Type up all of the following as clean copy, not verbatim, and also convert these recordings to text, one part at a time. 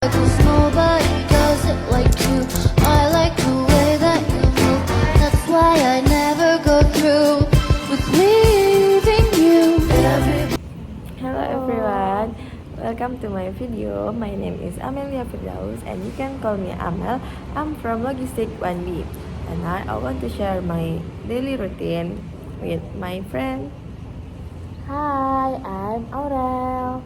'Cause nobody does it like you. I like the way that you move. That's why I never go through with leaving you. Hello everyone, welcome to my video. My name is Amelia Firdaus and you can call me Amel. I'm from Logistic 1B and I want to share my daily routine with my friend. Hi, I'm Aurel.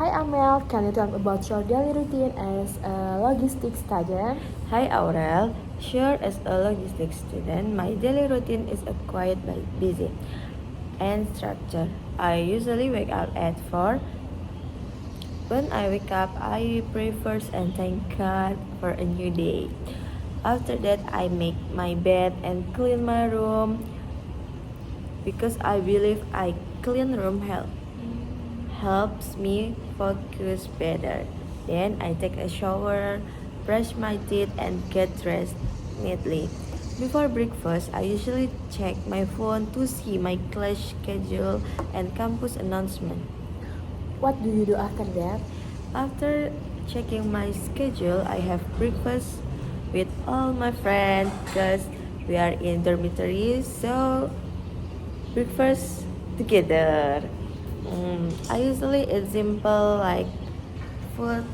Hi Amel, can you tell me about your daily routine as a logistics student? Hi Aurel, sure, as a logistics student, my daily routine is a quiet but busy and structured. I usually wake up at 4. When I wake up, I pray first and thank God for a new day. After that, I make my bed and clean my room because I believe I clean room helps me focus better. Then I take a shower, brush my teeth and get dressed neatly. Before breakfast, I usually check my phone to see my class schedule and campus announcement. What do you do after that? After checking my schedule, I have breakfast with all my friends because we are in dormitories, so breakfast together. I usually eat simple like food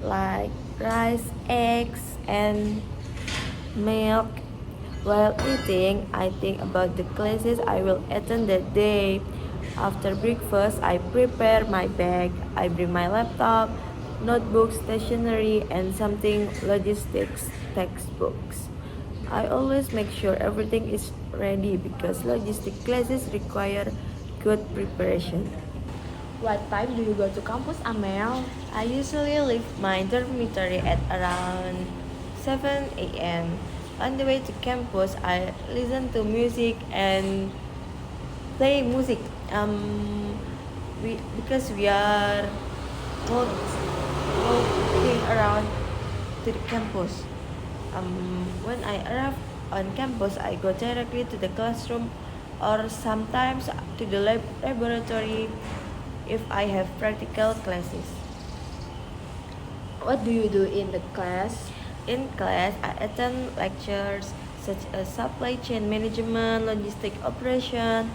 like rice, eggs, and milk. While eating, I think about the classes I will attend that day. After breakfast, I prepare my bag. I bring my laptop, notebooks, stationery, and something logistics textbooks. I always make sure everything is ready because logistic classes require good preparation. What time do you go to campus, Amel? I usually leave my dormitory at around 7 a.m. On the way to campus, I listen to music and play music. Because we are walking around to the campus. When I arrive on campus, I go directly to the classroom or sometimes to the laboratory if I have practical classes. What do you do in the class? In class, I attend lectures such as supply chain management, logistic operation,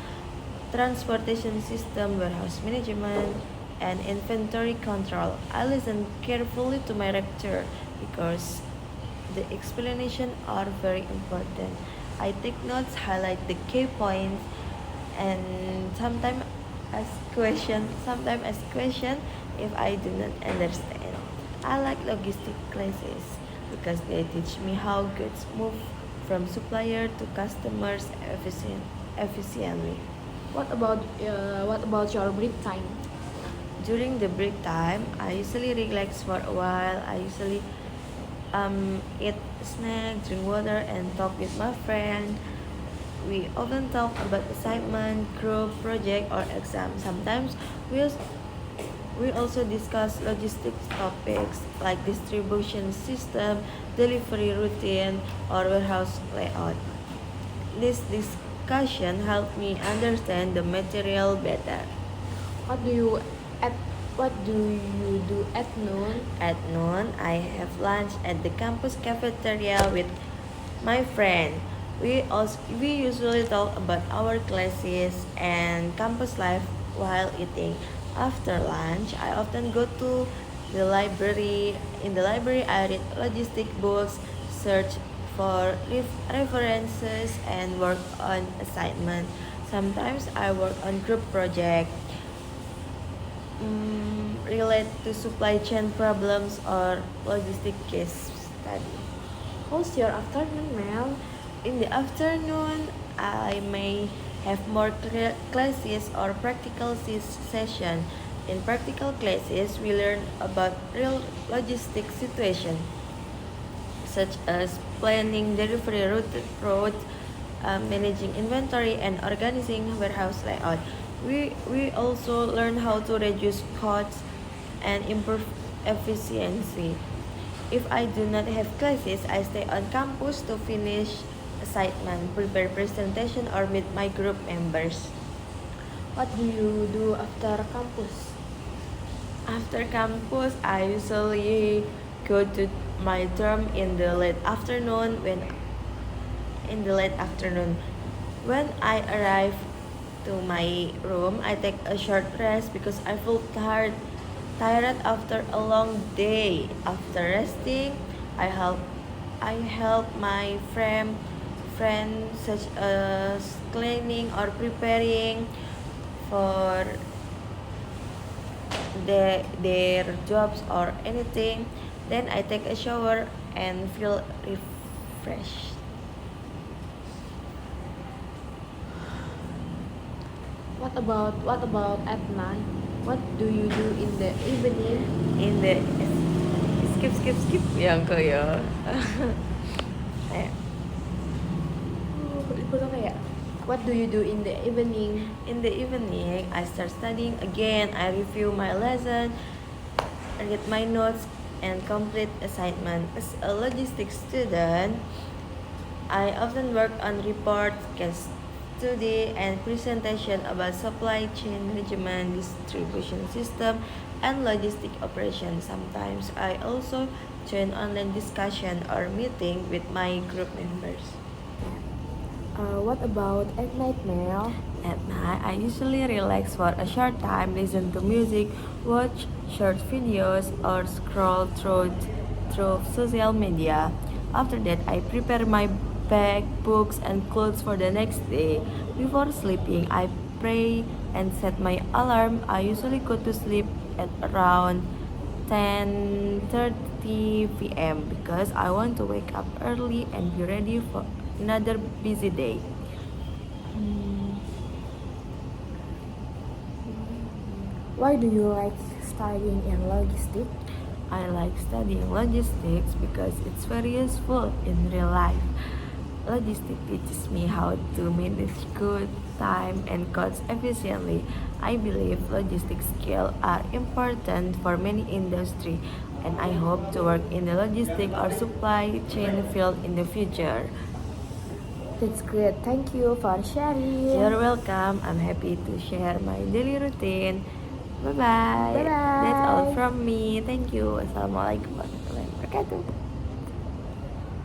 transportation system, warehouse management, and inventory control. I listen carefully to my lecturer because the explanations are very important. I take notes, highlight the key points, and sometimes ask question if I do not understand. I like logistic classes because they teach me how goods move from supplier to customers efficiently. What about your break time? During the break time, I usually relax for a while. I usually eat snack, drink water, and talk with my friend. We often talk about assignment, group project, or exam. Sometimes we als- we also discuss logistics topics like distribution system, delivery routine, or warehouse layout. This discussion helped me understand the material better. What do you at What do you do at noon? At noon, I have lunch at the campus cafeteria with my friend. We usually talk about our classes and campus life while eating. After lunch, I often go to the library. In the library, I read logistic books, search for references, and work on assignment. Sometimes I work on group project relate to supply chain problems or logistic case study. How's your afternoon, Mel? In the afternoon, I may have more classes or practical session. In practical classes, we learn about real logistic situation, such as planning delivery route, managing inventory, and organizing warehouse layout. We also learn how to reduce costs and improve efficiency. If I do not have classes, I stay on campus to finish assignment, prepare presentation, or meet my group members. What do you do after campus? After campus, I usually go to my dorm in the late afternoon. When I arrive to my room, I take a short rest because I feel tired after a long day. After resting, I help my friends such as cleaning or preparing for their jobs or anything. Then I take a shower and feel refreshed. What about at night? What do you do in the evening? In the skip yang ke ya. Ayo. What do you do in the evening? In the evening, I start studying again. I review my lesson, read my notes, and complete assignment. As a logistics student, I often work on reports, case study, and presentation about supply chain management, distribution system, and logistic operations. Sometimes I also join online discussion or meeting with my group members. What about at night, Mel? At night, I usually relax for a short time, listen to music, watch short videos, or scroll through social media. After that, I prepare my bag, books, and clothes for the next day. Before sleeping, I pray and set my alarm. I usually go to sleep at around 10:30 p.m. because I want to wake up early and be ready for another busy day. Why do you like studying in logistics? I like studying logistics because it's very useful in real life. Logistics teaches me how to manage good time and costs efficiently. I believe logistics skills are important for many industries, and I hope to work in the logistics or supply chain field in the future. That's great. Thank you for sharing. You're welcome. I'm happy to share my daily routine. Bye bye. Bye-bye. That's all from me. Thank you. Assalamualaikum warahmatullahi wabarakatuh.